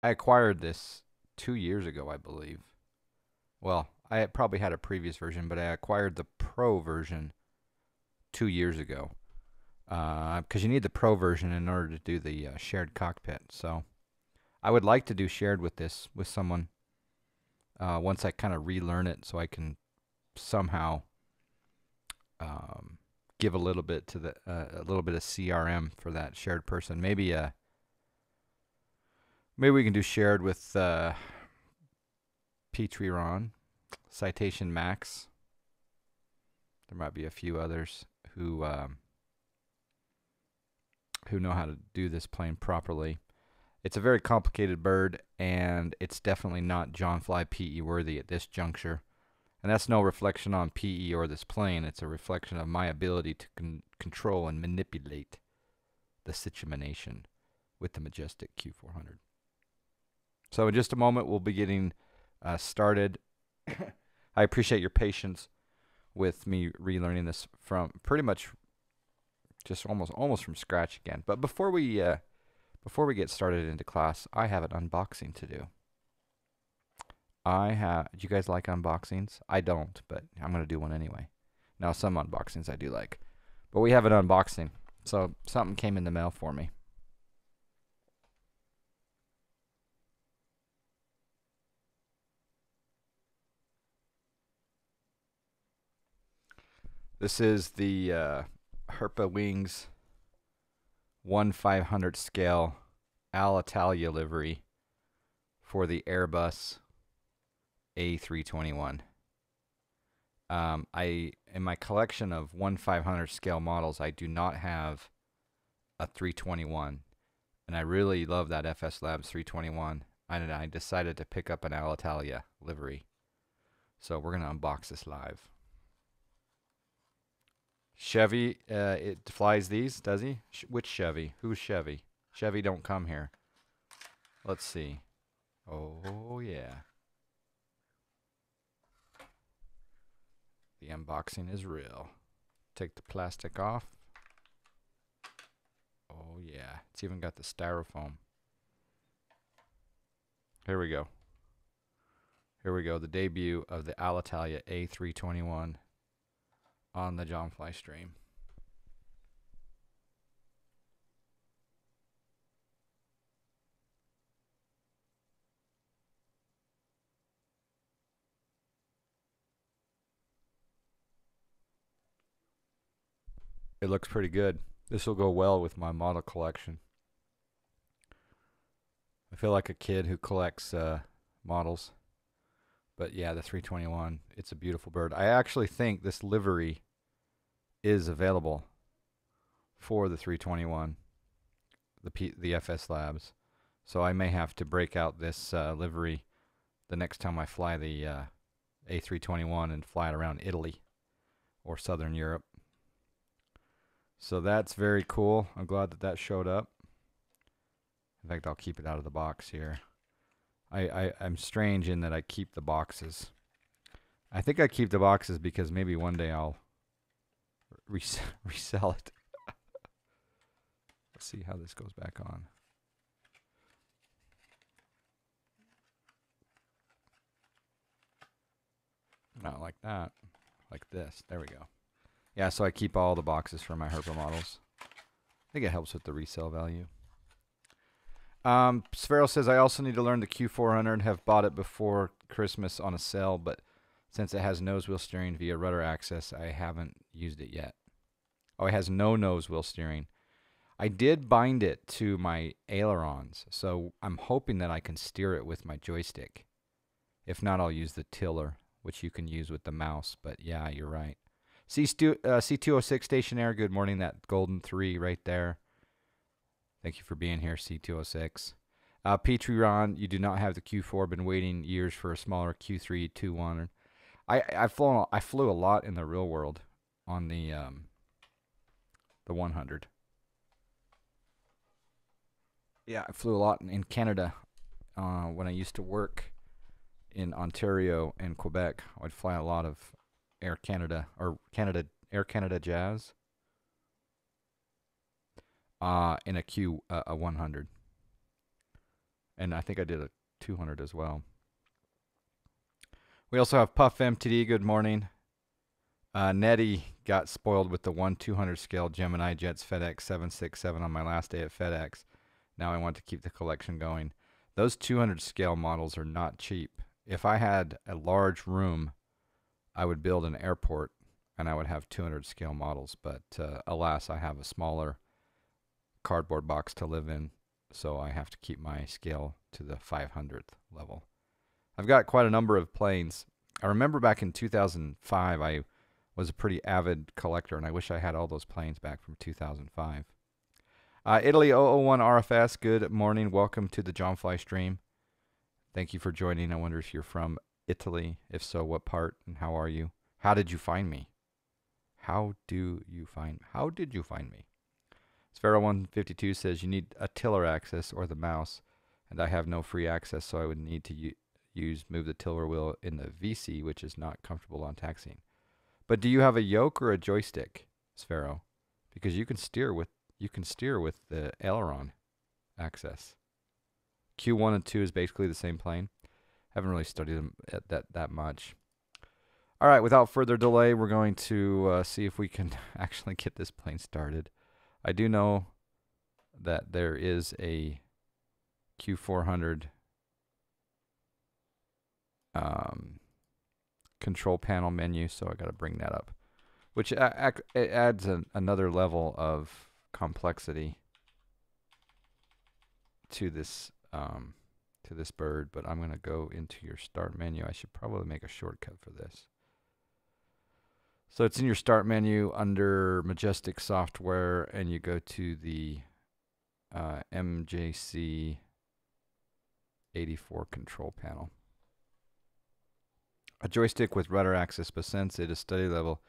I acquired this 2 years ago, I believe. Well, I had probably had a previous version, but I acquired the Pro version 2 years ago. Because you need the Pro version in order to do the shared cockpit. So I would like to do shared with this with someone once I kind of relearn it, so I can somehow um, give a little bit to the a little bit of CRM for that shared person. Maybe we can do shared with P3D, Citation Max. There might be a few others who know how to do this plane properly. It's a very complicated bird, and it's definitely not John Fly PE worthy at this juncture. And that's no reflection on PE or this plane. It's a reflection of my ability to control and manipulate the situation with the Majestic Q400. So in just a moment, we'll be getting started. I appreciate your patience with me relearning this from pretty much just almost from scratch again. But before we get started into class, I have an unboxing to do. Do you guys like unboxings? I don't, but I'm going to do one anyway. Now, some unboxings I do like. But we have an unboxing. So something came in the mail for me. This is the Herpa Wings 1/500 scale Alitalia livery for the Airbus A321. In my collection of 1/500 scale models, I do not have a 321, and I really love that FS Labs 321, and I decided to pick up an Alitalia livery. So we're gonna unbox this live. Chevy, it flies these, does he? Which Chevy? Who's Chevy? Chevy don't come here. Let's see. Oh, yeah. The unboxing is real. Take the plastic off. Oh, yeah. It's even got the styrofoam. Here we go. Here we go. The debut of the Alitalia A321 on the John Fly stream. It looks pretty good. This will go well with my model collection. I feel like a kid who collects models. But yeah, the 321, it's a beautiful bird. I actually think this livery is available for the 321, the FS Labs. So I may have to break out this livery the next time I fly the A321 and fly it around Italy or Southern Europe. So that's very cool. I'm glad that that showed up. In fact, I'll keep it out of the box here. I'm strange in that I keep the boxes. I think I keep the boxes because maybe one day I'll resell it. Let's see how this goes back on. Not like that. Like this. There we go. Yeah, so I keep all the boxes for my Herpa models. I think it helps with the resale value. Sphero says, I also need to learn the Q400. Have bought it before Christmas on a sale, but since it has nose wheel steering via rudder access, I haven't used it yet. Oh, it has no nose wheel steering. I did bind it to my ailerons, so I'm hoping that I can steer it with my joystick. If not, I'll use the tiller, which you can use with the mouse, but yeah, you're right. C206 Stationaire, good morning, that golden 3 right there. Thank you for being here, C206. P3D, you do not have the Q4. Been waiting years for a smaller Q3 200. I flew a lot in the real world on the 100. Yeah, I flew a lot in Canada when I used to work in Ontario and Quebec. I'd fly a lot of Air Canada or Air Canada Jazz. In a Q100. And I think I did a 200 as well. We also have Puff MTD. Good morning. Nettie got spoiled with the 1/200 scale Gemini Jets FedEx 767 on my last day at FedEx. Now I want to keep the collection going. Those 200 scale models are not cheap. If I had a large room, I would build an airport and I would have 200 scale models. But alas, I have a smaller cardboard box to live in, so I have to keep my scale to the 500th level. I've got quite a number of planes. I remember back in 2005, I was a pretty avid collector, and I wish I had all those planes back from 2005. Italy 001 RFS, good morning. Welcome to the John Fly stream. Thank you for joining. I wonder if you're from Italy. If so, what part and how are you? How did you find me? How did you find me? Sphero 152 says you need a tiller access or the mouse, and I have no free access, so I would need to move the tiller wheel in the VC, which is not comfortable on taxiing. But do you have a yoke or a joystick, Sphero? Because you can steer with the aileron access. Q1 and 2 is basically the same plane. Haven't really studied them that much. All right, without further delay, we're going to see if we can actually get this plane started. I do know that there is a Q400 control panel menu, so I got to bring that up, which it adds another level of complexity to this bird. But I'm going to go into your start menu. I should probably make a shortcut for this. So it's in your start menu under Majestic software, and you go to the MJC 84 control panel. A joystick with rudder access, but since it is study level,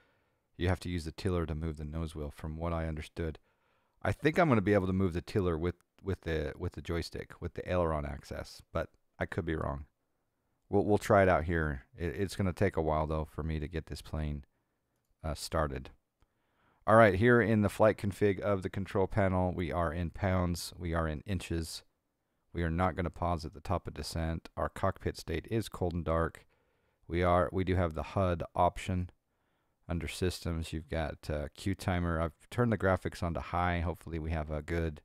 you have to use the tiller to move the nose wheel, from what I understood. I think I'm going to be able to move the tiller with the joystick, with the aileron access, but I could be wrong. We'll try it out here. It's going to take a while, though, for me to get this plane started. All right, here in the flight config of the control panel, we are in pounds, we are in inches. We are not going to pause at the top of descent. Our cockpit state is cold and dark. We do have the HUD option. Under systems, you've got Q timer. I've turned the graphics onto high. Hopefully we have a good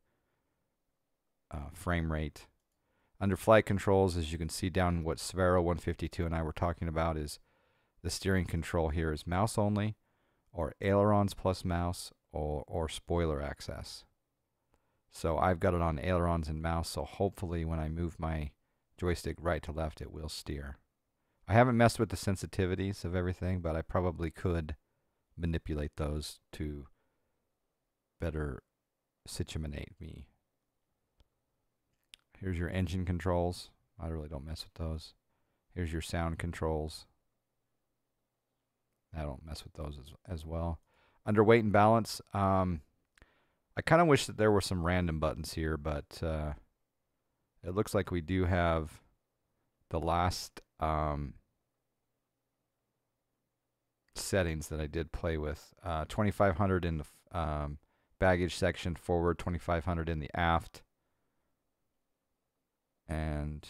frame rate. Under flight controls, as you can see down, what Sphero 152 and I were talking about is the steering control here is mouse only, or ailerons plus mouse, or spoiler access. So I've got it on ailerons and mouse, so hopefully when I move my joystick right to left, it will steer. I haven't messed with the sensitivities of everything, but I probably could manipulate those to better situate me. Here's your engine controls. I really don't mess with those. Here's your sound controls. I don't mess with those as well. Under weight and balance, I kind of wish that there were some random buttons here, but it looks like we do have the last settings that I did play with. 2500 in the baggage section forward, 2500 in the aft. And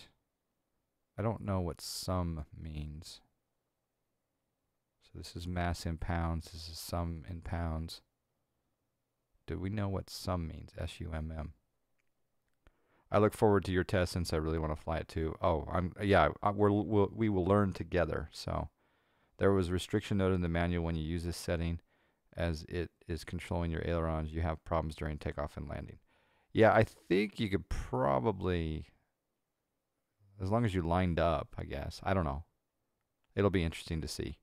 I don't know what sum means. So this is mass in pounds. This is sum in pounds. Do we know what sum means? S-U-M-M. I look forward to your test since I really want to fly it too. Oh, we will learn together. So there was restriction noted in the manual when you use this setting, as it is controlling your ailerons. You have problems during takeoff and landing. Yeah, I think you could probably, as long as you lined up, I guess. I don't know. It'll be interesting to see.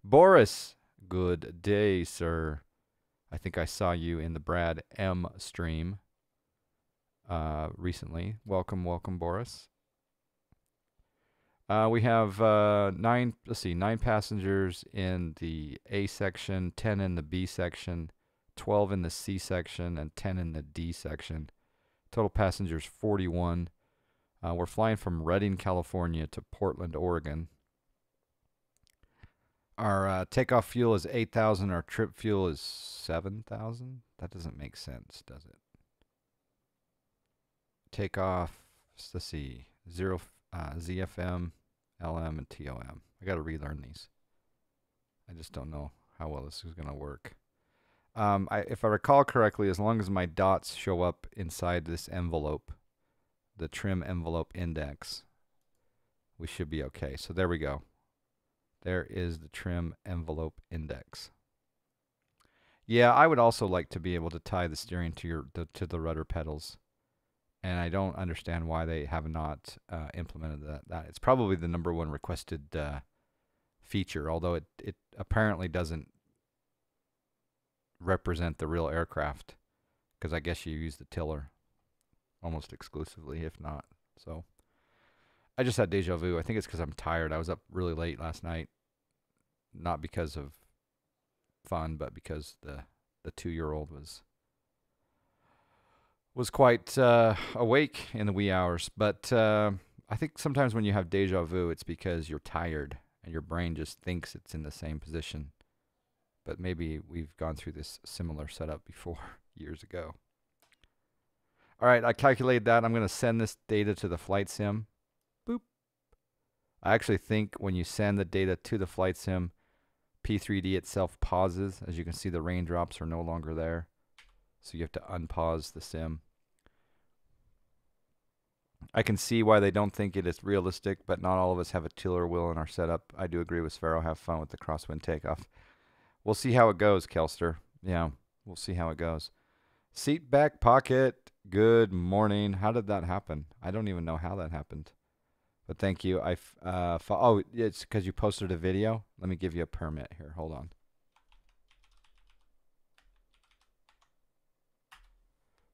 Boris, good day, sir. I think I saw you in the Brad M stream recently. Welcome, Boris. We have 9 passengers in the A section, 10 in the B section, 12 in the C section, and 10 in the D section. Total passengers 41. We're flying from Redding, California to Portland, Oregon. Our takeoff fuel is 8,000. Our trip fuel is 7,000. That doesn't make sense, does it? Takeoff Let's see. ZFM, LM, and TOM. I got to relearn these. I just don't know how well this is going to work. If I recall correctly, as long as my dots show up inside this envelope, the trim envelope index, we should be okay. So there we go. There is the trim envelope index. Yeah, I would also like to be able to tie the steering to the rudder pedals, and I don't understand why they have not implemented that. It's probably the #1 requested feature, although it apparently doesn't represent the real aircraft, because I guess you use the tiller almost exclusively, if not. So I just had deja vu. I think it's because I'm tired. I was up really late last night, not because of fun, but because the 2-year-old was quite awake in the wee hours. But I think sometimes when you have deja vu, it's because you're tired and your brain just thinks it's in the same position. But maybe we've gone through this similar setup before years ago. All right, I calculated that. I'm going to send this data to the flight sim. Boop. I actually think when you send the data to the flight sim, P3D itself pauses. As you can see, the raindrops are no longer there. So you have to unpause the sim. I can see why they don't think it is realistic, but not all of us have a tiller wheel in our setup. I do agree with Sparrow. Have fun with the crosswind takeoff. We'll see how it goes, Kelster. Yeah, we'll see how it goes. Seat back pocket. Good morning. How did that happen? I don't even know how that happened. But thank you. Oh, it's because you posted a video. Let me give you a permit here. Hold on.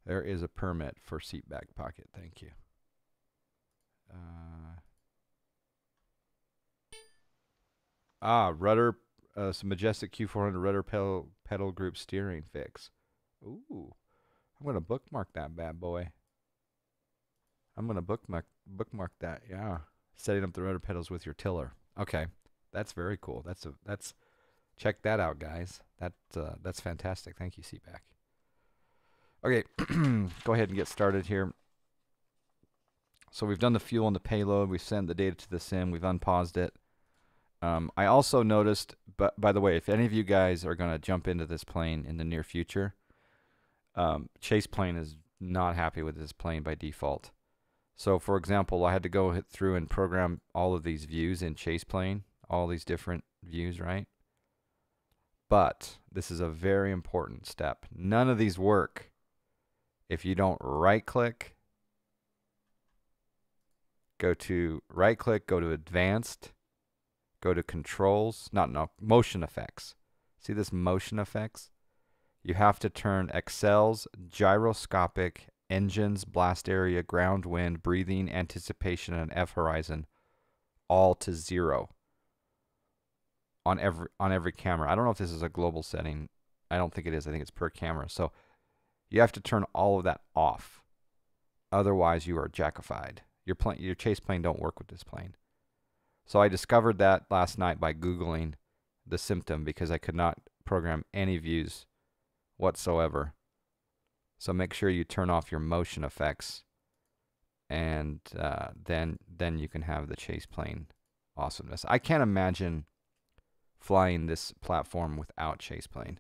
There is a permit for seat back pocket. Thank you. Rudder. Some Majestic Q400 rudder pedal group steering fix. Ooh, I'm gonna bookmark that bad boy. I'm gonna bookmark that. Yeah, setting up the rudder pedals with your tiller. Okay, that's very cool. That's check that out, guys. That's fantastic. Thank you, Seatback. Okay, go ahead and get started here. So we've done the fuel and the payload. We've sent the data to the sim. We've unpaused it. I also noticed, but by the way, if any of you guys are going to jump into this plane in the near future, Chase Plane is not happy with this plane by default. So for example, I had to go through and program all of these views in Chase Plane, all these different views, right? But this is a very important step. None of these work if you don't right-click, go to Advanced, go to Controls, Motion Effects. See this Motion Effects? You have to turn Excels, Gyroscopic, Engines, Blast Area, Ground Wind, Breathing, Anticipation, and F-Horizon all to 0 on every camera. I don't know if this is a global setting. I don't think it is. I think it's per camera. So you have to turn all of that off. Otherwise, you are jackified. Your Chase Plane don't work with this plane. So I discovered that last night by Googling the symptom because I could not program any views whatsoever. So make sure you turn off your motion effects, and then you can have the Chase Plane awesomeness. I can't imagine flying this platform without Chase Plane.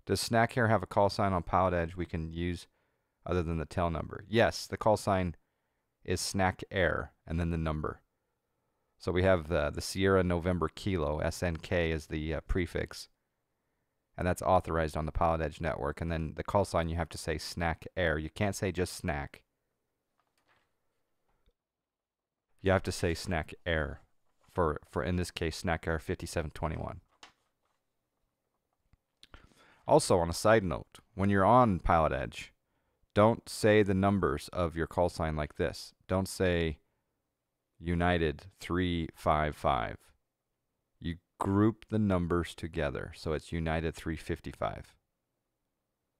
Does Snack Hair have a call sign on Pilot Edge we can use other than the tail number? Yes, the call sign is Snack Air and then the number. So we have the Sierra November Kilo, SNK is the prefix, and that's authorized on the Pilot Edge network. And then the call sign, you have to say Snack Air. You can't say just Snack. You have to say Snack Air for in this case, Snack Air 5721. Also, on a side note, when you're on Pilot Edge, don't say the numbers of your call sign like this. Don't say United 355. You group the numbers together, so it's United 355.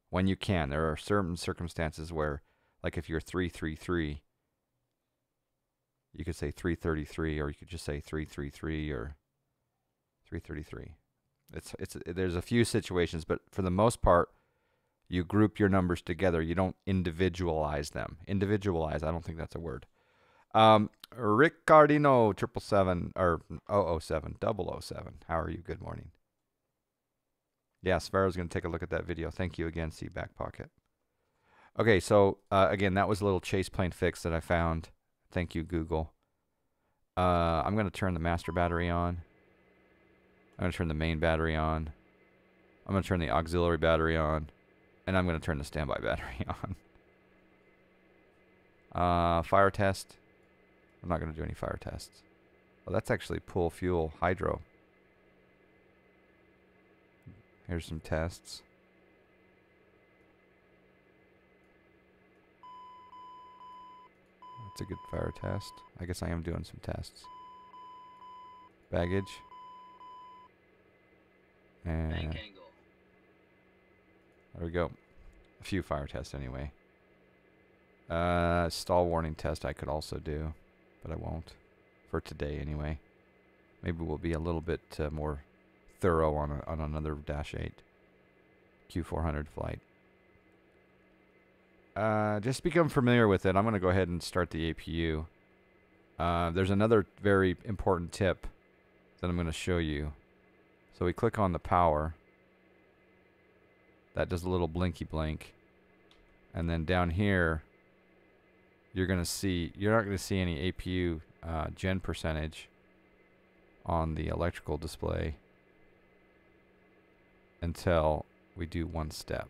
When you can, there are certain circumstances where, like if you're 333, you could say 333, or you could just say 333 or 333. There's a few situations, but for the most part, You group your numbers together. You don't individualize them. Individualize, I don't think that's a word. Ricardino 777 or 007 007. How are you? Good morning. Yeah, Sparrow's going to take a look at that video. Thank you again, C Back Pocket. Okay, so again, that was a little chase plane fix that I found. Thank you, Google. I'm going to turn the master battery on. I'm going to turn the main battery on. I'm going to turn the auxiliary battery on. And I'm going to turn the standby battery on. Fire test. I'm not going to do any fire tests. Well, that's actually pool fuel hydro. Here's some tests. That's a good fire test. I guess I am doing some tests. Baggage. And there we go. A few fire tests anyway. Stall warning test I could also do, but I won't. For today anyway. Maybe we'll be a little bit more thorough on another Dash 8 Q400 flight. Just become familiar with it. I'm going to go ahead and start the APU. There's another very important tip that I'm going to show you. So we click on the power. That does a little blinky blink. And then down here, you're not going to see any APU gen percentage on the electrical display until we do one step.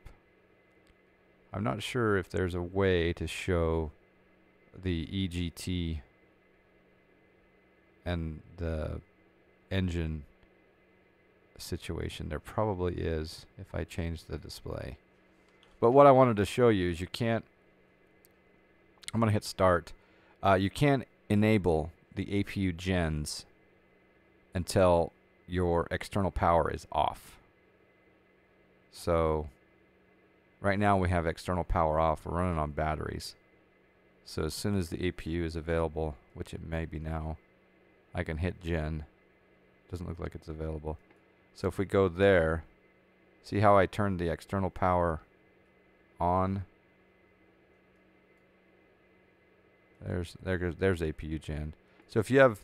I'm not sure if there's a way to show the EGT and the engine situation. There probably is if I change the display. But what I wanted to show you is you can't, I'm going to hit start. You can't enable the APU gens until your external power is off. So right now we have external power off. We're running on batteries. So as soon as the APU is available, which it may be now, I can hit gen. Doesn't look like it's available. So if we go there, see how I turned the external power on? There's APU gen. So if you have,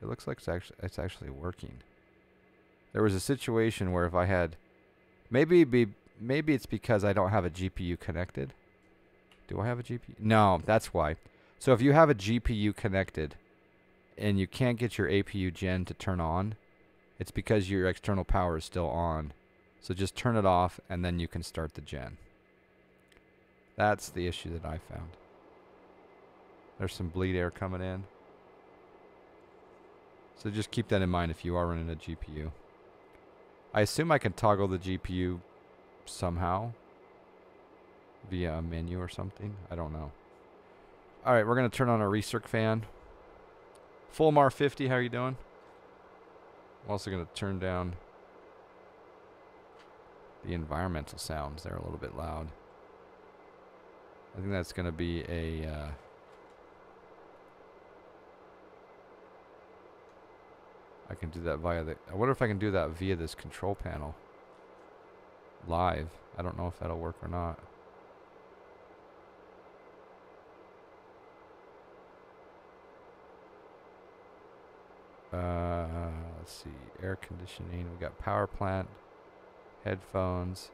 it looks like it's actually working. There was a situation where if I had, maybe it's because I don't have a GPU connected. Do I have a GPU? No, that's why. So if you have a GPU connected and you can't get your APU gen to turn on, it's because your external power is still on. So just turn it off and then you can start the gen. That's the issue that I found. There's some bleed air coming in. So just keep that in mind if you are running a GPU. I assume I can toggle the GPU somehow via a menu or something. I don't know. All right, we're going to turn on our recirc fan. Full MAR 50, how are you doing? I'm also going to turn down the environmental sounds. They're a little bit loud. I think that's going to be a... I can do that via the... I wonder if I can do that via this control panel. Live. I don't know if that'll work or not. Let's see. Air conditioning. We got power plant. Headphones.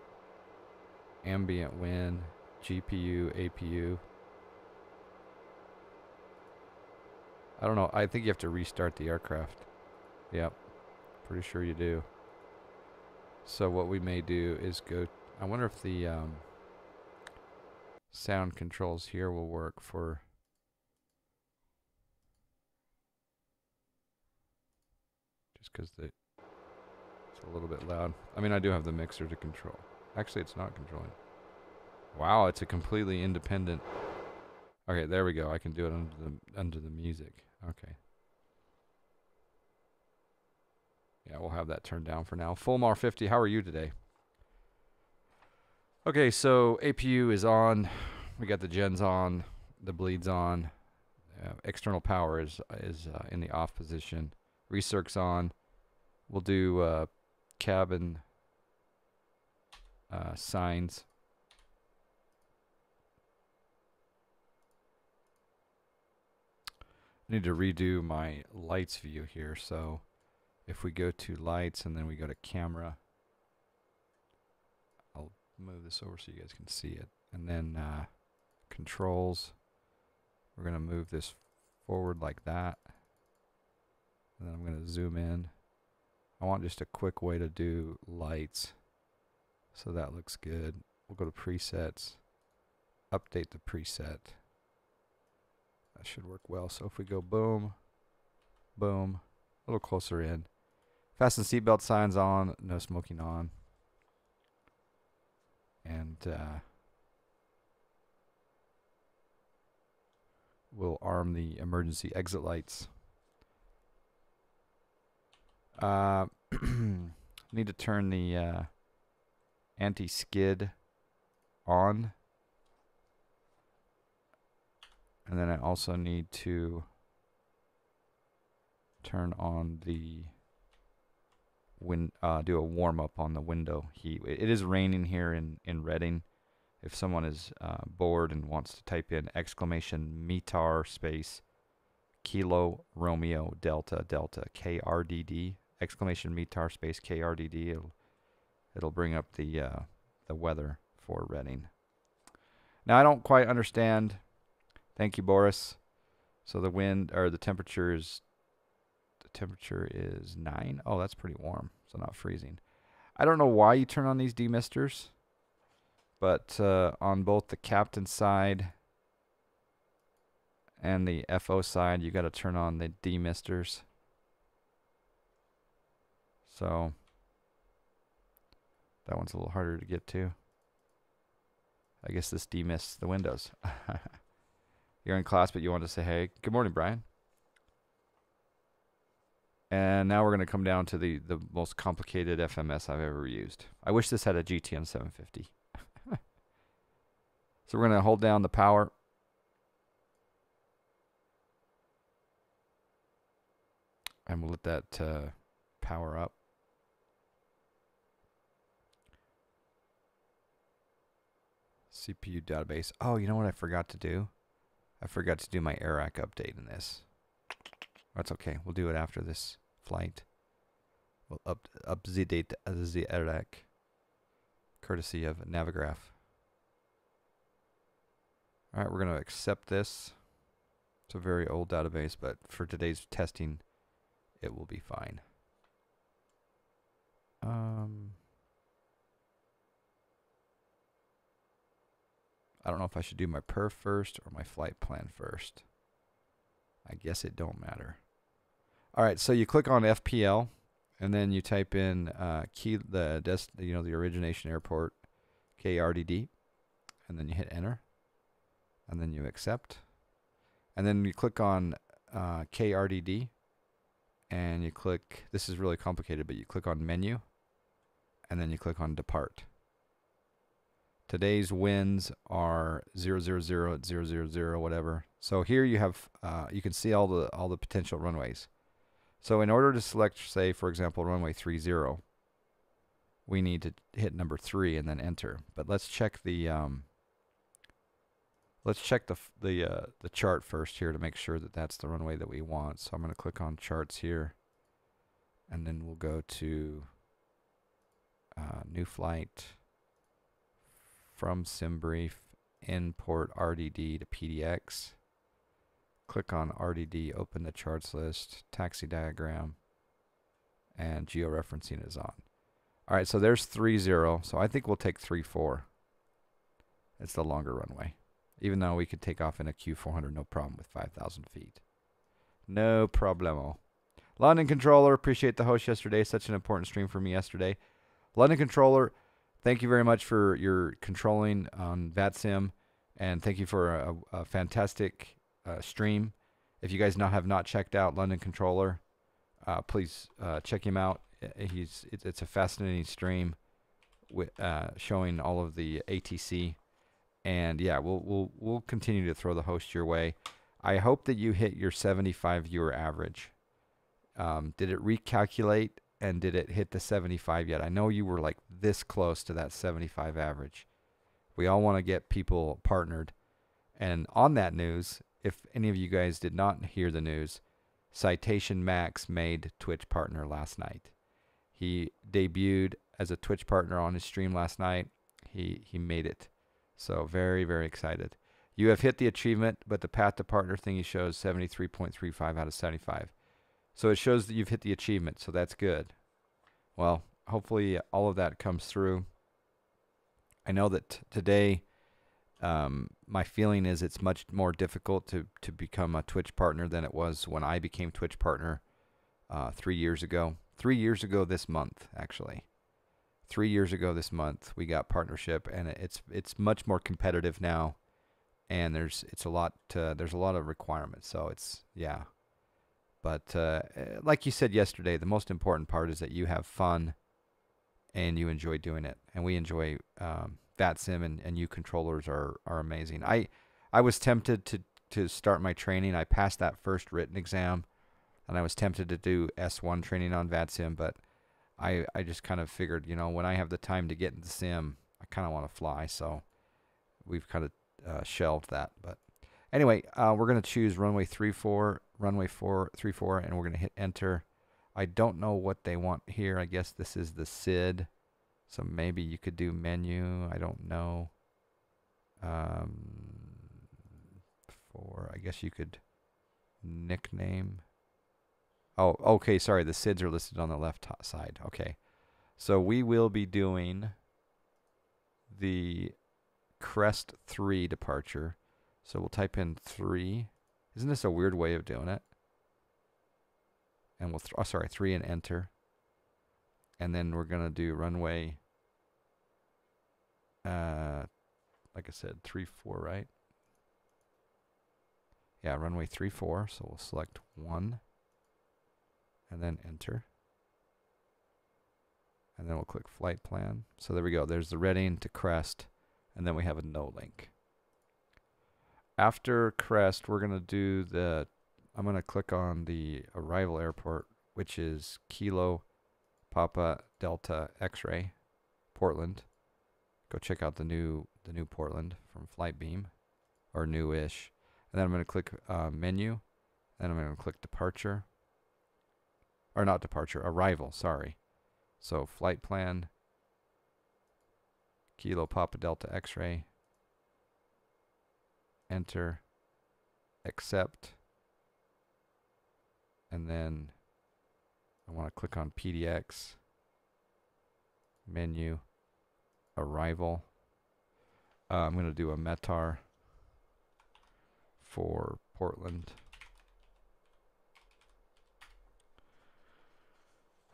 Ambient wind. GPU. APU. I don't know. I think you have to restart the aircraft. Yep. Pretty sure you do. So what we may do is go... I wonder if the sound controls here will work for... Just because it's a little bit loud. I mean, I do have the mixer to control. Actually, it's not controlling. Wow, it's a completely independent... Okay, there we go. I can do it under the music. Okay. Yeah, we'll have that turned down for now. Full MAR 50, how are you today? Okay, so APU is on. We got the gens on. The bleed's on. External power is in the off position. Recirc's on. We'll do cabin signs. I need to redo my lights view here. So if we go to lights and then we go to camera, I'll move this over so you guys can see it. And then controls, we're going to move this forward like that. And then I'm going to zoom in. I want just a quick way to do lights. So that looks good. We'll go to presets, update the preset. That should work well. So if we go boom, boom, a little closer in. Fasten seatbelt signs on, no smoking on. And we'll arm the emergency exit lights. Need to turn the anti-skid on. And then I also need to turn on the do a warm up on the window heat. It is raining here in Reading. If someone is bored and wants to type in exclamation METAR space Kilo Romeo Delta Delta KRDD, exclamation METAR space KRDD, it'll bring up the weather for Reading. Now I don't quite understand. Thank you, Boris. So the wind or the temperature is 9. Oh, that's pretty warm. So not freezing. I don't know why you turn on these demisters, but on both the captain side and the FO side, you got to turn on the demisters. So that one's a little harder to get to. I guess this demists the windows. You're in class, but you want to say, hey, good morning, Brian. And now we're going to come down to the most complicated FMS I've ever used. I wish this had a GTN 750. So we're going to hold down the power. And we'll let that power up. CPU database. Oh, you know what I forgot to do? I forgot to do my AIRAC update in this. That's okay. We'll do it after this flight. We'll update the AIRAC, courtesy of Navigraph. All right, we're going to accept this. It's a very old database, but for today's testing, it will be fine. I don't know if I should do my perf first or my flight plan first. I guess it don't matter. All right, so you click on FPL, and then you type in the origination airport, KRDD, and then you hit enter, and then you accept, and then you click on KRDD, and you click. This is really complicated, but you click on menu, and then you click on depart. Today's winds are 000 at 000 whatever. So here you have you can see all the potential runways. So in order to select, say for example, runway 30, we need to hit number 3 and then enter. But let's check the chart first here to make sure that that's the runway that we want. So I'm going to click on charts here, and then we'll go to new flight. From SimBrief, import RDD to PDX. Click on RDD, open the charts list, taxi diagram, and georeferencing is on. All right, so there's 30. So I think we'll take 34. It's the longer runway, even though we could take off in a Q400, no problem with 5,000 feet. No problemo. London Controller, appreciate the host yesterday. Such an important stream for me yesterday. London Controller, thank you very much for your controlling on VATSIM, and thank you for a fantastic stream. If you guys have not checked out London Controller, please check him out. It's a fascinating stream with showing all of the ATC, and yeah, we'll continue to throw the host your way. I hope that you hit your 75 viewer average. Did it recalculate and did it hit the 75 yet? I know you were like this close to that 75 average. We all want to get people partnered. And on that news, if any of you guys did not hear the news, Citation Max made Twitch partner last night. He debuted as a Twitch partner on his stream last night. He made it. So very, very excited. You have hit the achievement, but the path to partner thingy shows 73.35 out of 75. So it shows that you've hit the achievement, so that's good. Well, hopefully all of that comes through. I know that today, my feeling is it's much more difficult to become a Twitch partner than it was when I became Twitch partner 3 years ago. 3 years ago this month, actually. 3 years ago this month, we got partnership, and it's much more competitive now, and there's a lot of requirements. So it's, yeah. But like you said yesterday, the most important part is that you have fun and you enjoy doing it. And we enjoy VATSIM, and you controllers are amazing. I was tempted to start my training. I passed that first written exam, and I was tempted to do S1 training on VATSIM, but I just kind of figured, when I have the time to get in the sim, I kind of want to fly. So we've kind of shelved that. But anyway, we're going to choose runway 34, runway 34, and we're going to hit enter. I don't know what they want here. I guess this is the SID. So maybe you could do menu. I don't know. I guess you could nickname. Oh, okay. Sorry. The SIDs are listed on the left side. Okay. So we will be doing the Crest 3 departure. So we'll type in 3. Isn't this a weird way of doing it? And we'll, 3 and enter. And then we're going to do runway, like I said, 34, right? Yeah, runway 34. So we'll select 1 and then enter. And then we'll click flight plan. So there we go. There's the Reading to Crest. And then we have a no link. After Crest, we're going to do I'm going to click on the arrival airport, which is Kilo Papa Delta X-Ray, Portland. Go check out the new Portland from Flightbeam, or new-ish. And then I'm going to click menu. Then I'm going to click departure. Or not departure, arrival, sorry. So flight plan, Kilo Papa Delta X-Ray, enter, accept, and then I want to click on PDX, menu, arrival. I'm going to do a METAR for Portland.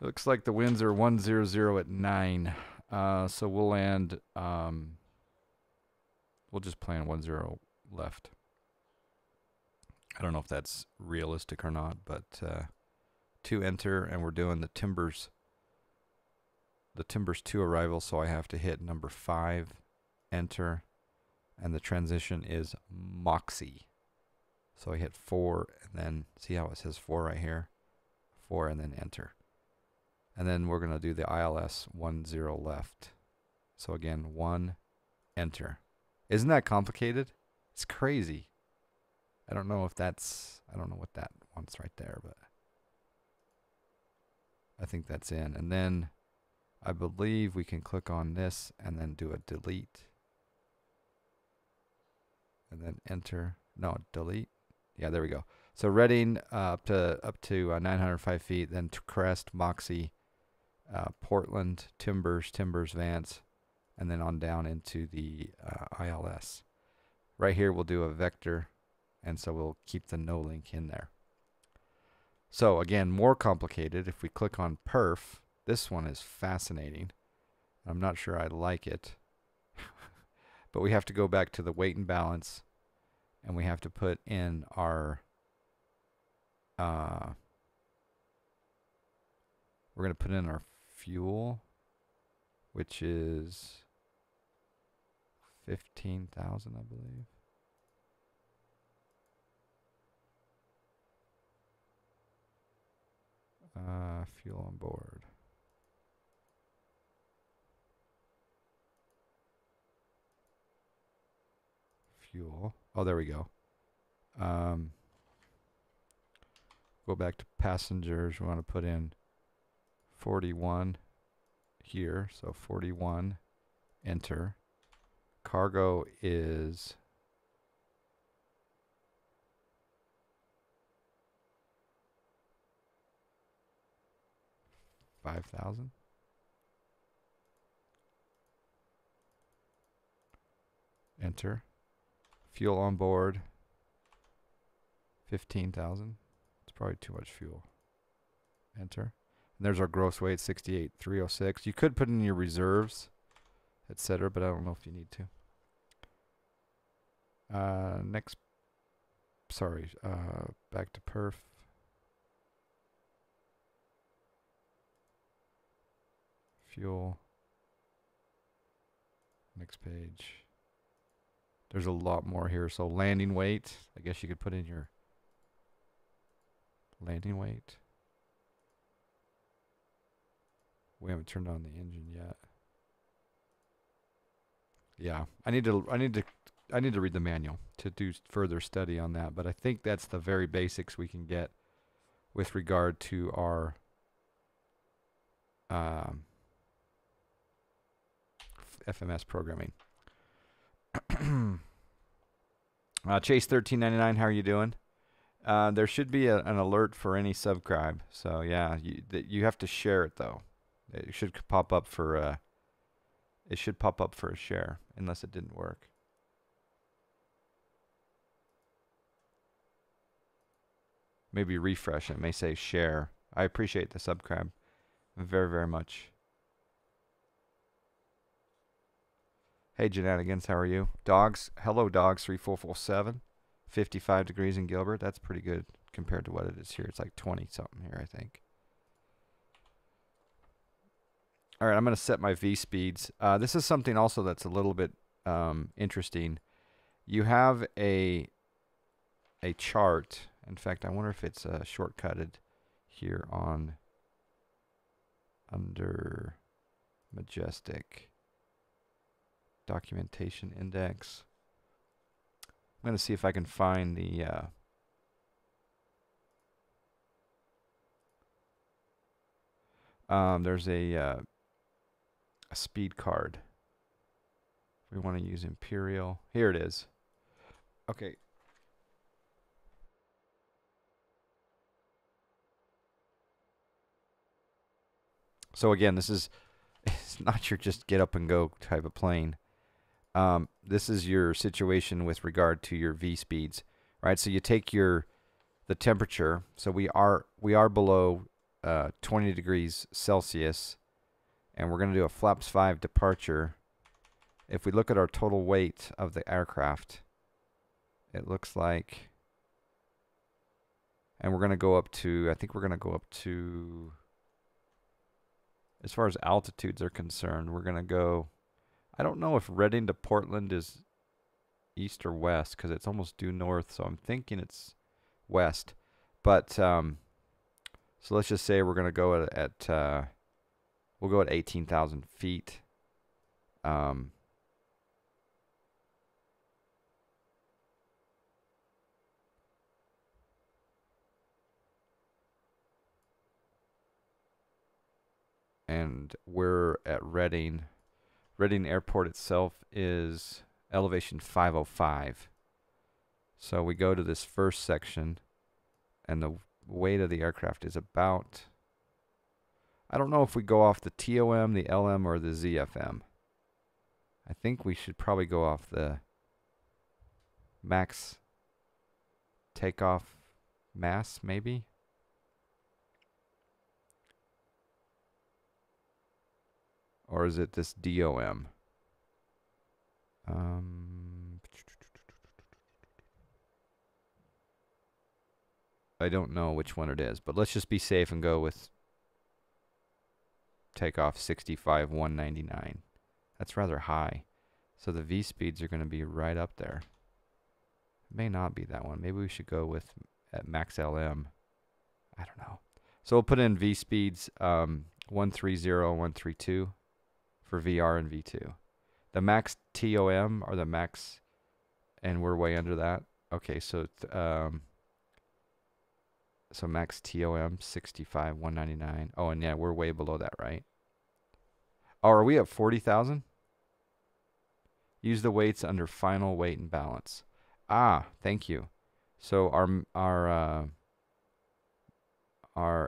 Looks like the winds are 100 at 9. So we'll land, we'll just plan 10 left. I don't know if that's realistic or not, but to enter, and we're doing the Timbers 2 arrival, so I have to hit number 5, enter, and the transition is Moxie. So I hit 4, and then see how it says 4 right here? 4, and then enter. And then we're going to do the ILS 10 left. So again, 1, enter. Isn't that complicated? It's crazy. I don't know what that wants right there, but I think that's in. And then I believe we can click on this and then do a delete. And then enter. No, delete. Yeah, there we go. So Reading up to 905 feet, then to Crest, Moxie, Portland, Timbers, Vance, and then on down into the ILS. Right here we'll do a vector, and so we'll keep the no link in there. So again, more complicated. If we click on perf, this one is fascinating. I'm not sure I like it. But we have to go back to the weight and balance, and we have to put in our we're going to put in our fuel, which is 15,000, I believe. Fuel on board. fuel. Oh, there we go. Go back to passengers. We want to put in 41 here. So 41, enter. Cargo is 5,000. Enter. Fuel on board 15,000. It's probably too much fuel. Enter. And there's our gross weight, 68,306. You could put in your reserves, etc., but I don't know if you need to. Next, sorry, back to perf. Fuel. Next page. There's a lot more here. So landing weight, I guess you could put in your landing weight. We haven't turned on the engine yet. Yeah, I need to read the manual to do further study on that, but I think that's the very basics we can get with regard to our FMS programming. Chase 1399, how are you doing? There should be an alert for any subscribe. So yeah, you have to share it though. It should pop up for a share, unless it didn't work. Maybe refresh it. It may say share. I appreciate the subscribe very, very much. Hey, Jananigans, how are you? Dogs, hello, Dogs 3447. 55 degrees in Gilbert. That's pretty good compared to what it is here. It's like 20 something here, I think. All right, I'm going to set my V speeds. This is something also that's a little bit interesting. You have a chart. In fact, I wonder if it's shortcutted here on under Majestic documentation index. I'm going to see if I can find the there's a speed card. We want to use Imperial. Here it is. Okay. So again, it's not your just get up and go type of plane. This is your situation with regard to your V speeds, right? So you take the temperature. So we are below 20 degrees Celsius, and we're going to do a flaps 5 departure. If we look at our total weight of the aircraft, it looks like, and we're going to go up to, I think we're going to go up to, as far as altitudes are concerned, we're going to go, I don't know if Reading to Portland is east or west, because it's almost due north, so I'm thinking it's west. But so let's just say we're going to go at we'll go at 18,000 feet. And we're at Reading. Reading Airport itself is elevation 505. So we go to this first section, and the weight of the aircraft is about, I don't know if we go off the TOM, the LM, or the ZFM. I think we should probably go off the max takeoff mass, maybe. Or is it this DOM? I don't know which one it is, but let's just be safe and go with takeoff 65,199. That's rather high. So the V speeds are going to be right up there. It may not be that one. Maybe we should go with at max LM. I don't know. So we'll put in V speeds 130, 132 for VR and V2. The max TOM or the max and we're way under that. Okay, so so max TOM 65 199. Oh, and yeah, we're way below that, right? Oh, are we at 40,000? Use the weights under final weight and balance. Ah, thank you. So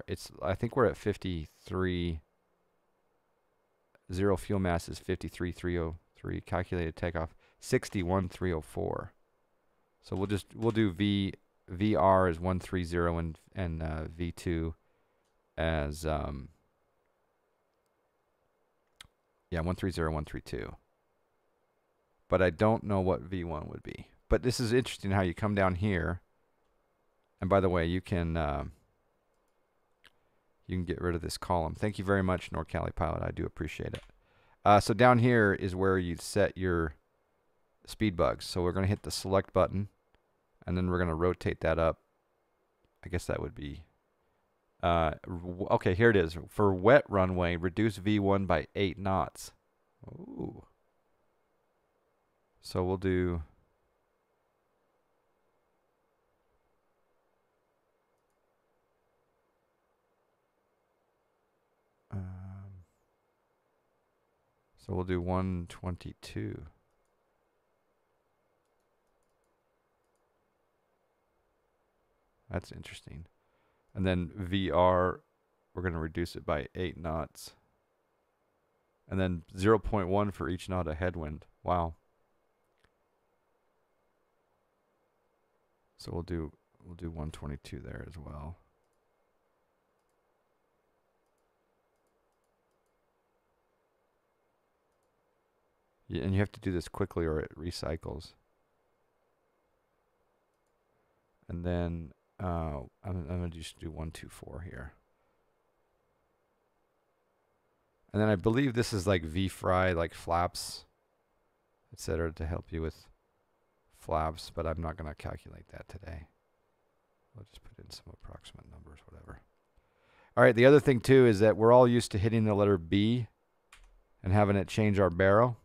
it's, I think we're at 53. Zero fuel mass is 53,303. Calculated takeoff 61,304. So we'll do VR as 130 and V2 as 130 132. But I don't know what V1 would be. But this is interesting how you come down here. And by the way, you can get rid of this column. Thank you very much, NorCali Pilot. I do appreciate it. So down here is where you set your speed bugs. So we're going to hit the select button, and then we're going to rotate that up. I guess that would be... okay, here it is. For wet runway, reduce V1 by 8 knots. Ooh. So we'll do... so we'll do 122. That's interesting. And then VR, we're going to reduce it by 8 knots. And then 0.1 for each knot of headwind. Wow. So we'll do 122 there as well. Yeah, and you have to do this quickly or it recycles. And then I'm going to just do 124 here. And then I believe this is like V-fry, like flaps, etc., to help you with flaps, but I'm not going to calculate that today. We'll just put in some approximate numbers, whatever. All right, the other thing too is that we're all used to hitting the letter B and having it change our barrel.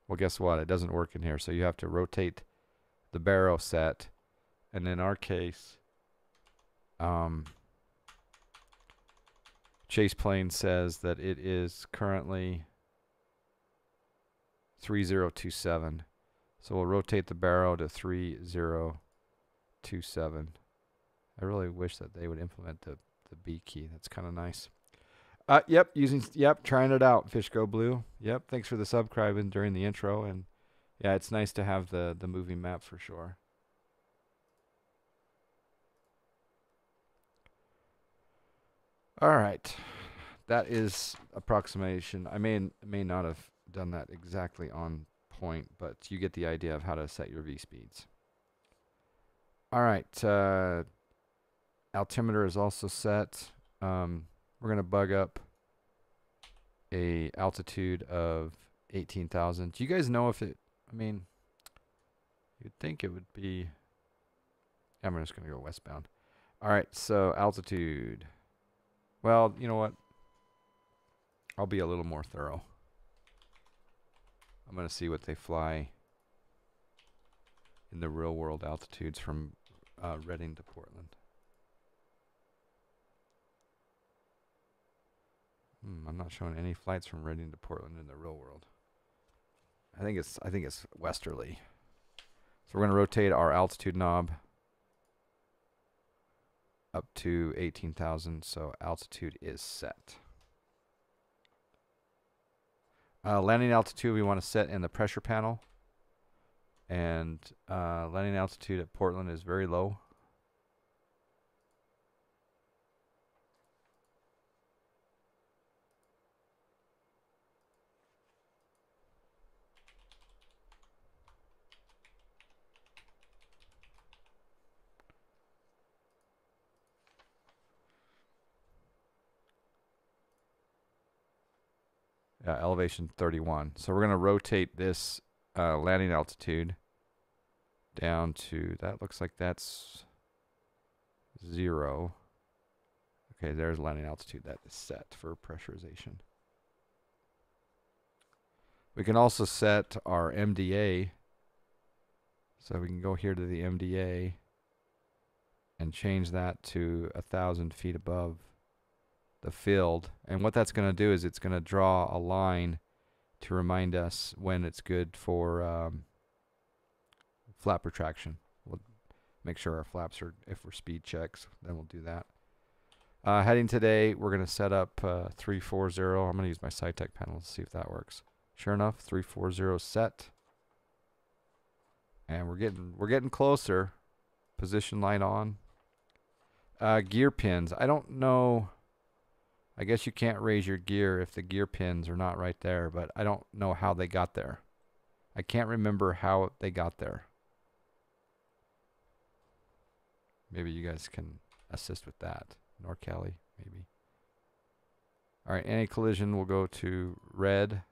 Well, guess what? It doesn't work in here, so you have to rotate the barrel set. And in our case, Chase Plane says that it is currently 3027. So we'll rotate the barrel to 3027. I really wish that they would implement the B key. That's kind of nice. Yep, trying it out. Fish Go Blue. Yep, thanks for the subscribing during the intro. And yeah, it's nice to have the moving map for sure. All right, that is approximation. I may not have done that exactly on point, but you get the idea of how to set your V speeds. All right, altimeter is also set. We're gonna bug up a altitude of 18,000. Do you guys know if it? I mean, you'd think it would be. I'm just gonna go westbound. All right, so altitude. Well, you know what? I'll be a little more thorough. I'm going to see what they fly in the real world altitudes from Reading to Portland. I'm not showing any flights from Reading to Portland in the real world. I think it's westerly. So we're going to rotate our altitude knob up to 18,000, so altitude is set. Landing altitude we want to set in the pressure panel, and landing altitude at Portland is very low. Elevation 31. So we're going to rotate this landing altitude down to, that looks like that's 0. Okay, there's landing altitude. That is set for pressurization. We can also set our MDA So we can go here to the MDA and change that to 1,000 feet above the field. And what that's going to do is it's going to draw a line to remind us when it's good for flap retraction. We'll make sure our flaps are, if we're speed checks, then we'll do that. Heading today, we're going to set up 340. I'm going to use my SciTech panel to see if that works. Sure enough, 340 set. And we're getting closer. Position light on. Gear pins. I don't know. I guess you can't raise your gear if the gear pins are not right there, but I don't know how they got there. I can't remember how they got there. Maybe you guys can assist with that. NorCali, maybe. All right, anti-collision will go to red.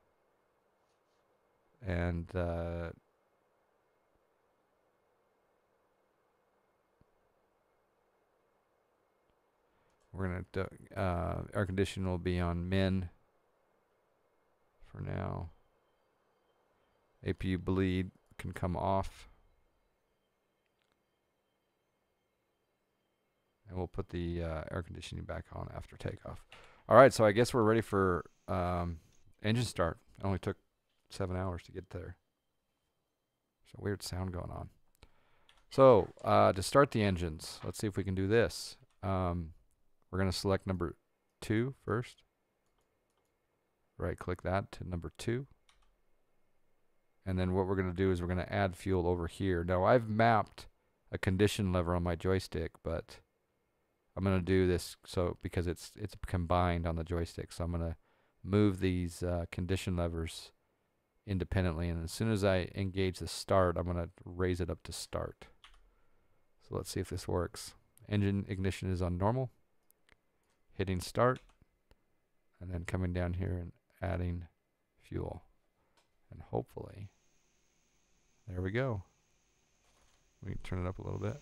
And we're going to, air conditioning will be on min for now. APU bleed can come off. And we'll put the air conditioning back on after takeoff. All right, so I guess we're ready for engine start. It only took 7 hours to get there. There's a weird sound going on. So to start the engines, let's see if we can do this. We're going to select number 2 first. Right click that to number 2. And then what we're going to do is we're going to add fuel over here. Now I've mapped a condition lever on my joystick, but I'm going to do this so because it's combined on the joystick. So I'm going to move these condition levers independently, and as soon as I engage the start, I'm going to raise it up to start. So let's see if this works. Engine ignition is on normal. Hitting start, and then coming down here and adding fuel. And hopefully, there we go. We can turn it up a little bit.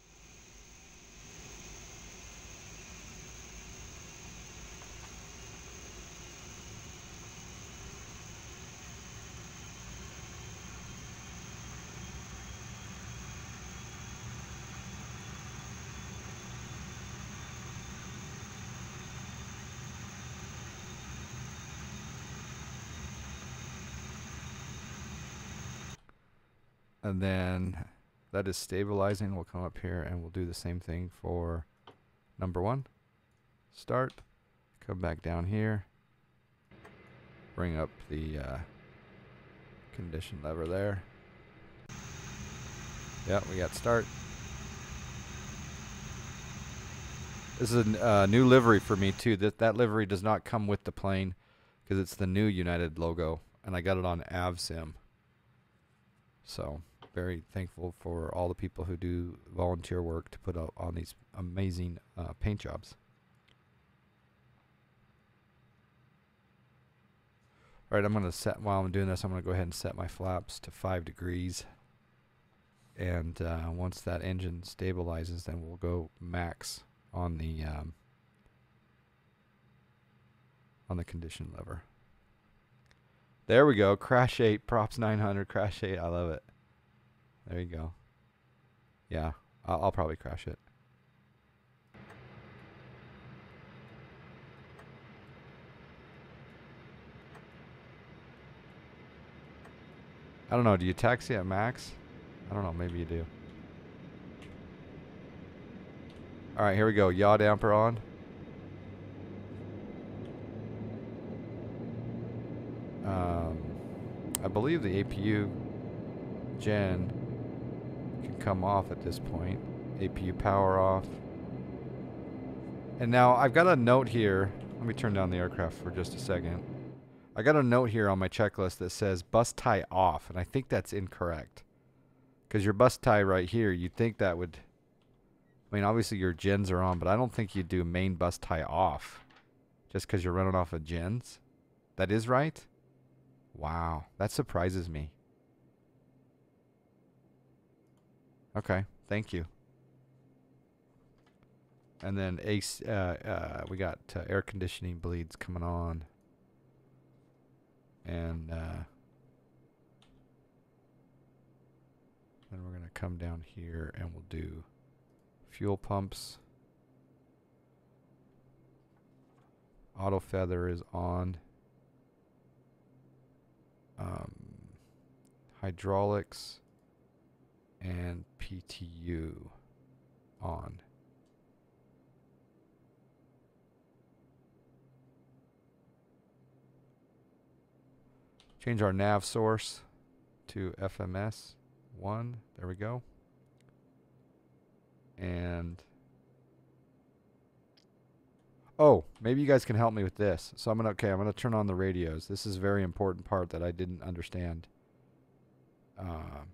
And then that is stabilizing. We'll come up here and we'll do the same thing for number 1. Start. Come back down here. Bring up the condition lever there. Yep, we got start. This is a new livery for me too. That livery does not come with the plane because it's the new United logo, and I got it on AvSim. So very thankful for all the people who do volunteer work to put out on these amazing paint jobs. All right, I'm going to set, while I'm doing this, I'm going to go ahead and set my flaps to 5 degrees. And once that engine stabilizes, then we'll go max on the condition lever. There we go. Crash 8, props 900, crash 8. I love it. There you go. Yeah, I'll probably crash it. I don't know. Do you taxi at max? I don't know. Maybe you do. All right, here we go. Yaw damper on. I believe the APU gen can come off at this point. APU power off. And now I've got a note here. Let me turn down the aircraft for just a second. I got a note here on my checklist that says bus tie off, and I think that's incorrect. Because your bus tie right here, you'd think that would... I mean, obviously your gens are on, but I don't think you'd do main bus tie off just because you're running off of gens. That is right? Wow, that surprises me. Okay, thank you. And then AC, we got air conditioning bleeds coming on. And Then we're going to come down here and we'll do fuel pumps. Auto feather is on. Hydraulics and PTU on. Change our nav source to FMS 1. There we go. And oh, maybe you guys can help me with this. So I'm gonna turn on the radios. This is a very important part that I didn't understand. Well,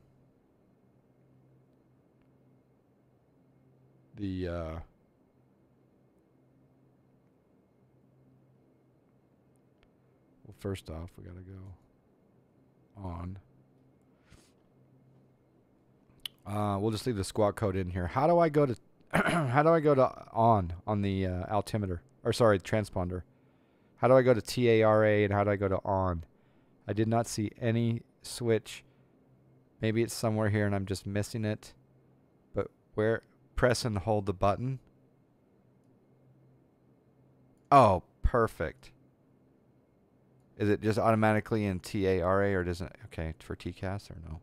first off, we gotta go on. We'll just leave the squawk code in here. How do I go to how do I go to on the altimeter? Or sorry, transponder. How do I go to TARA and how do I go to on? I did not see any switch. Maybe it's somewhere here and I'm just missing it. But where? Press and hold the button. Oh, perfect. Is it just automatically in TARA or doesn't? Okay, for TCAS or no?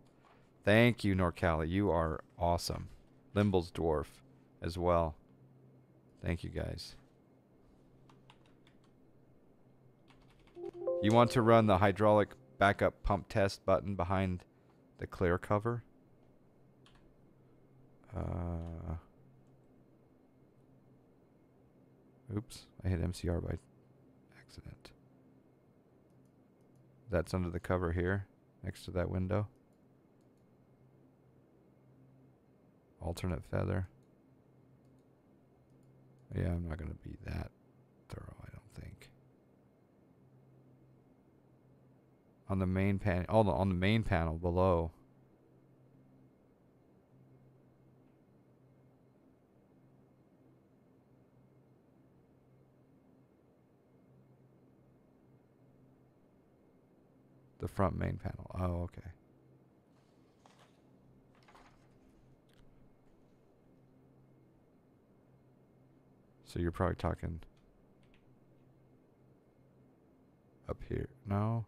Thank you, Norcali. You are awesome. Limble's Dwarf as well. Thank you, guys. You want to run the hydraulic backup pump test button behind the clear cover? Oops, I hit MCR by accident. That's under the cover here, next to that window. Alternate feather. Yeah, I'm not going to be that thorough, I don't think. On the main panel, on the main panel below. The front main panel. Oh, okay. So you're probably talking up here. No.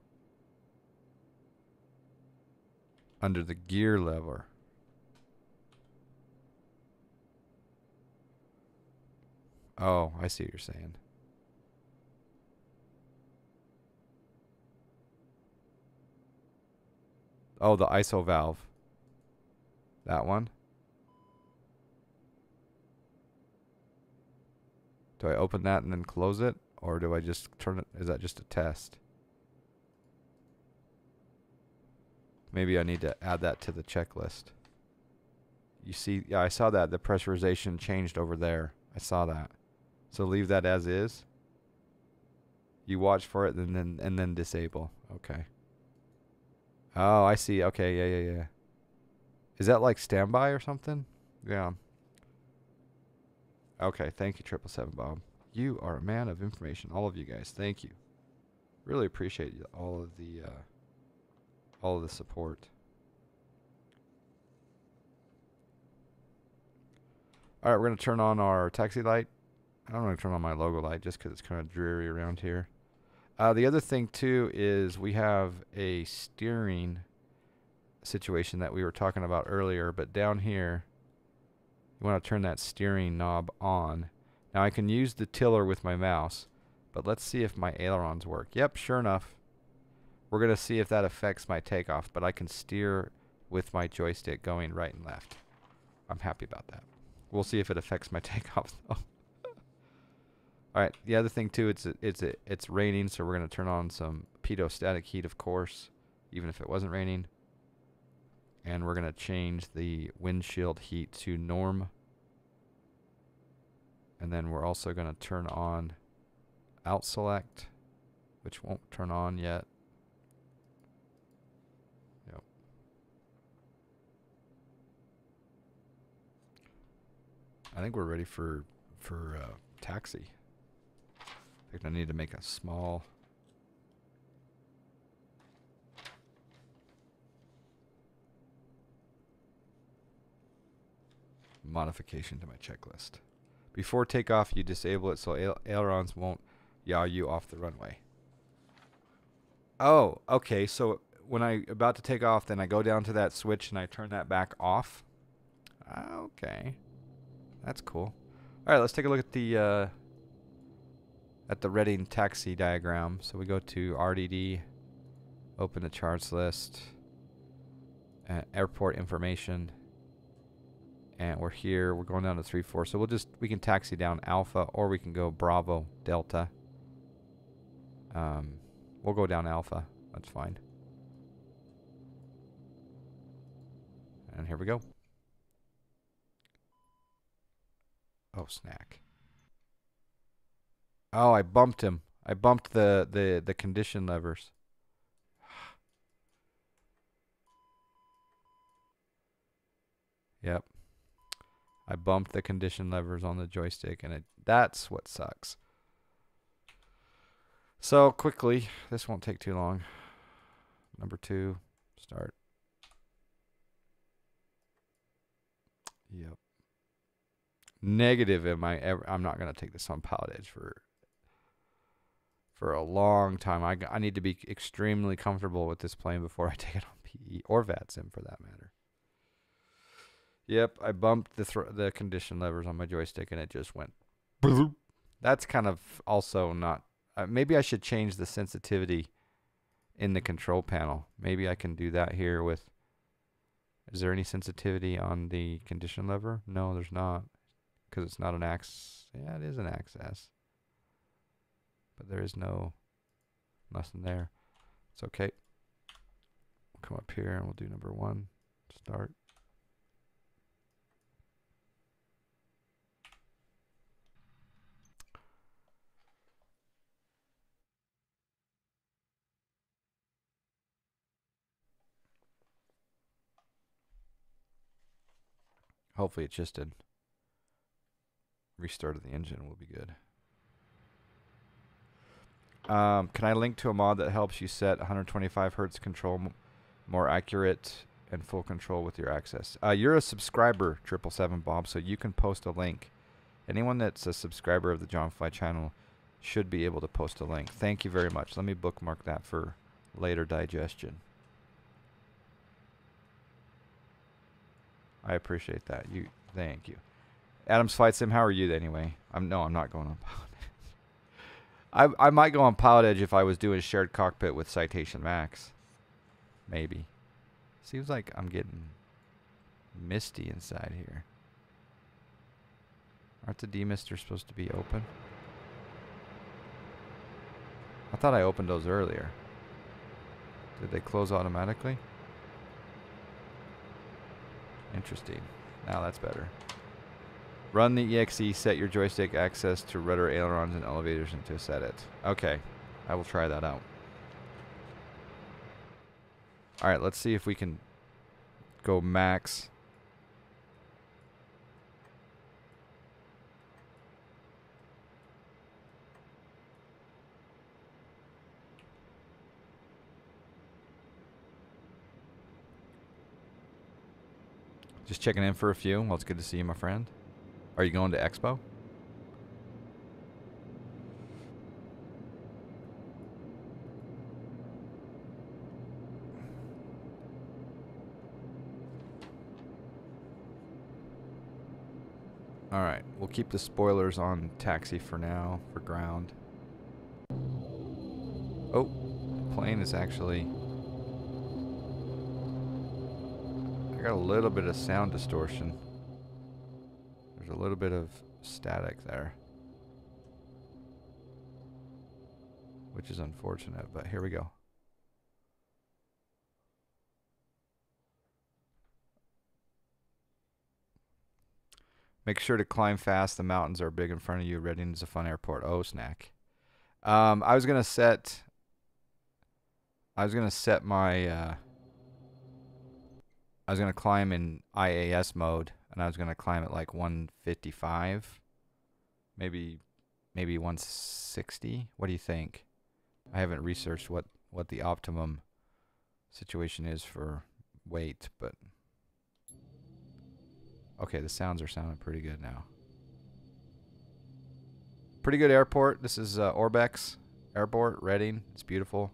Under the gear lever. Oh, I see what you're saying. Oh, the ISO valve. That one. Do I open that and then close it? Or do I just turn it? Is that just a test? Maybe I need to add that to the checklist. You see, yeah, I saw that. The pressurization changed over there. I saw that. So leave that as is. You watch for it and then disable. Okay. Oh, I see. Okay, yeah. Is that like standby or something? Yeah. Okay, thank you, 777 Bob. You are a man of information. All of you guys, thank you. Really appreciate all of the support. All right, we're gonna turn on our taxi light. I don't want to turn on my logo light just because it's kind of dreary around here. The other thing too is we have a steering situation that we were talking about earlier, but down here you want to turn that steering knob on. Now I can use the tiller with my mouse, but let's see if my ailerons work. Yep, sure enough. We're going to see if that affects my takeoff, but I can steer with my joystick going right and left. I'm happy about that. We'll see if it affects my takeoff though. All right, the other thing too, it's raining, so we're going to turn on some pitot-static heat, of course, even if it wasn't raining. And we're going to change the windshield heat to norm. And then we're also going to turn on out select, which won't turn on yet. Yep. I think we're ready for taxi. I think I need to make a small... modification to my checklist. Before takeoff, you disable it so ailerons won't yaw you off the runway. Oh, okay. So when I'm about to take off, then I go down to that switch and I turn that back off. Okay. That's cool. All right, let's take a look at the Reading taxi diagram. So we go to RDD, open the charts list, airport information, and we're here. We're going down to 3-4. So we can taxi down Alpha, or we can go Bravo, Delta. We'll go down Alpha. That's fine. And here we go. Oh, snack. Oh, I bumped him. I bumped the condition levers. Yep. I bumped the condition levers on the joystick, and that's what sucks. So quickly, this won't take too long. Number 2, start. Yep. Negative. I'm not gonna take this on Pilot Edge for a long time. I need to be extremely comfortable with this plane before I take it on PE or VATSIM for that matter. Yep, I bumped the condition levers on my joystick and it just went. That's kind of also not. Maybe I should change the sensitivity in the control panel. Maybe I can do that here with. Is there any sensitivity on the condition lever? No, there's not, because it's not an axis. Yeah, it is an axis, but there is nothing there. It's okay. We'll come up here and we'll do number 1. Start. Hopefully it's just a restart of the engine will be good. Can I link to a mod that helps you set 125 hertz control more accurate and full control with your access? You're a subscriber, 777 Bob, so you can post a link. Anyone that's a subscriber of the John Fly channel should be able to post a link. Thank you very much. Let me bookmark that for later digestion. I appreciate that. Thank you. Adams Flight Sim, how are you anyway? I'm not going on Pilot Edge. I might go on Pilot Edge if I was doing shared cockpit with Citation Max. Maybe. Seems like I'm getting misty inside here. Aren't the demisters supposed to be open? I thought I opened those earlier. Did they close automatically? Interesting. Now that's better. Run the EXE, set your joystick access to rudder, ailerons, and elevators and to set it. Okay. I will try that out. Alright, let's see if we can go max. Just checking in for a few. Well, it's good to see you, my friend. Are you going to Expo? All right, we'll keep the spoilers on taxi for now, for ground. Oh, the plane is actually... I got a little bit of sound distortion. There's a little bit of static there, which is unfortunate, but here we go. Make sure to climb fast. The mountains are big in front of you. Reading is a fun airport. Oh, snack. I was gonna set my I was going to climb in IAS mode, and I was going to climb at like 155, maybe 160. What do you think? I haven't researched what the optimum situation is for weight, but Okay, the sounds are sounding pretty good now. Pretty good airport. This is Orbex Airport, Reading. It's beautiful.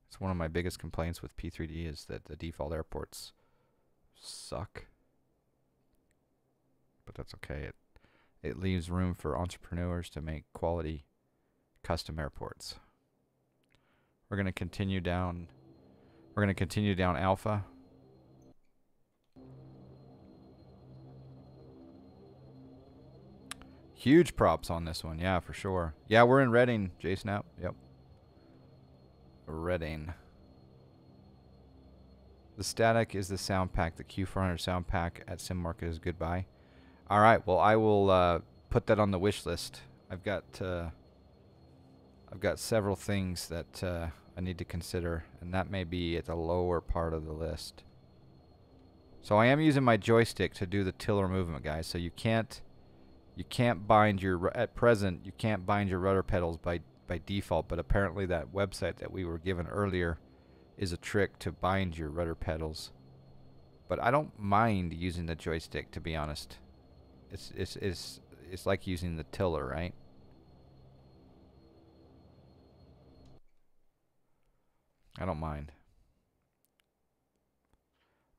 It's one of my biggest complaints with P3D is that the default airports suck. But that's okay. It leaves room for entrepreneurs to make quality custom airports. We're going to continue down. We're going to continue down Alpha. Huge props on this one. Yeah, for sure. Yeah, we're in Reading, JSnap. Yep. Reading. The static is the sound pack. The Q400 sound pack at Sim Market is goodbye. All right. Well, I will put that on the wish list. I've got several things that I need to consider, and that may be at the lower part of the list. So I am using my joystick to do the tiller movement, guys. So you can't bind your at present. You can't bind your rudder pedals by default. But apparently that website that we were given earlier is a trick to bind your rudder pedals. But I don't mind using the joystick, to be honest. It's like using the tiller, right? I don't mind.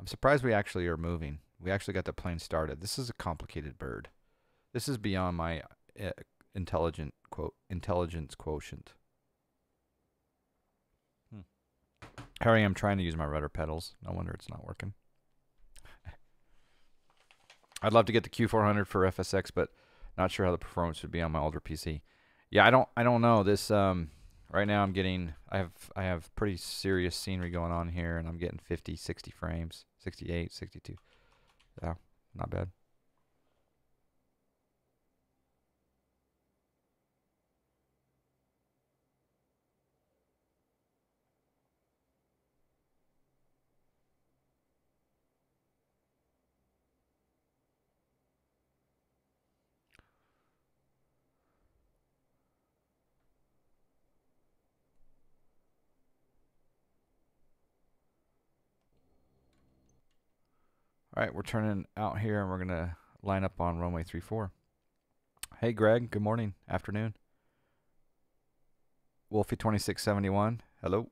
I'm surprised we actually are moving. We actually got the plane started. This is a complicated bird. This is beyond my intelligence quotient. Here I am trying to use my rudder pedals. No wonder it's not working. I'd love to get the Q400 for FSX, but not sure how the performance would be on my older PC. Yeah, I don't know. This right now I have pretty serious scenery going on here, and I'm getting 50, 60 frames, 68, 62. Yeah, not bad. All right, we're turning out here, and we're going to line up on runway 34. Hey, Greg. Good morning. Afternoon. Wolfie2671. Hello.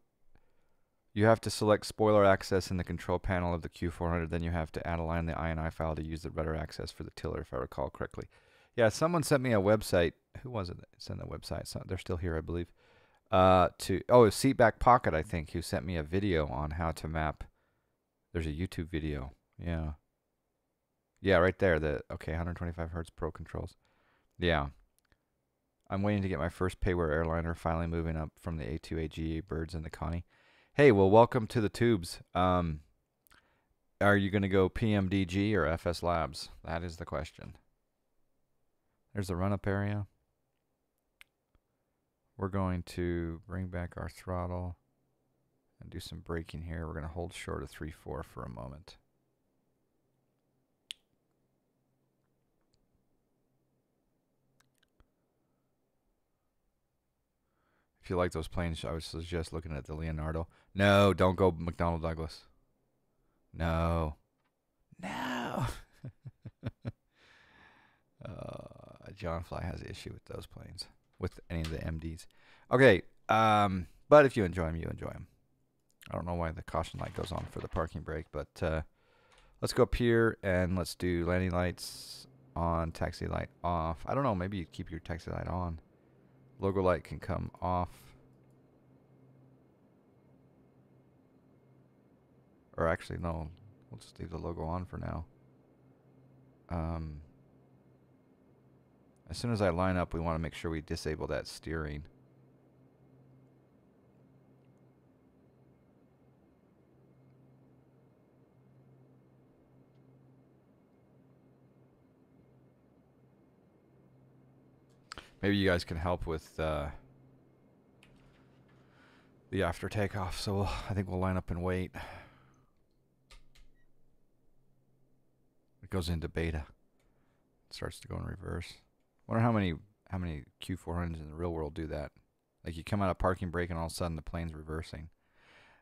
You have to select spoiler access in the control panel of the Q400. Then you have to add a line in the INI file to use the rudder access for the tiller, if I recall correctly. Yeah, someone sent me a website. Who was it that sent the website? They're still here, I believe. Seatback Pocket, I think, who sent me a video on how to map. There's a YouTube video. Yeah. Yeah, right there. 125 Hertz Pro controls. Yeah. I'm waiting to get my first payware airliner, finally moving up from the A2AGA birds and the Connie. Hey, well, welcome to the tubes. Are you going to go PMDG or FS Labs? That is the question. There's the run-up area. We're going to bring back our throttle and do some braking here. We're going to hold short of 3.4 for a moment. If you like those planes, I would suggest looking at the Leonardo. No, don't go McDonnell Douglas. No. No. John Fly has an issue with those planes, with any of the MDs. Okay, but if you enjoy them, you enjoy them. I don't know why the caution light goes on for the parking brake, but let's go up here and let's do landing lights on, taxi light off. I don't know, maybe you keep your taxi light on. Logo light can come off. Or actually, no. We'll just leave the logo on for now. As soon as I line up, we want to make sure we disable that steering. Maybe you guys can help with the after takeoff. So I think we'll line up and wait. It goes into beta. It starts to go in reverse. Wonder how many Q400s in the real world do that. Like you come out of parking brake and all of a sudden the plane's reversing.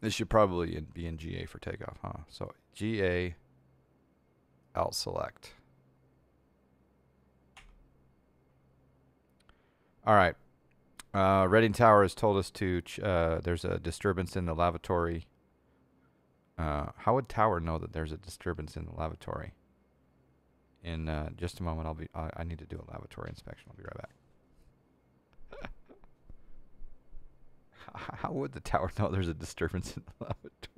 This should probably be in GA for takeoff, huh? So GA, alt select. All right. Reading Tower has told us to, there's a disturbance in the lavatory. How would Tower know that there's a disturbance in the lavatory? In just a moment, I need to do a lavatory inspection. I'll be right back. How would the tower know there's a disturbance in the lavatory?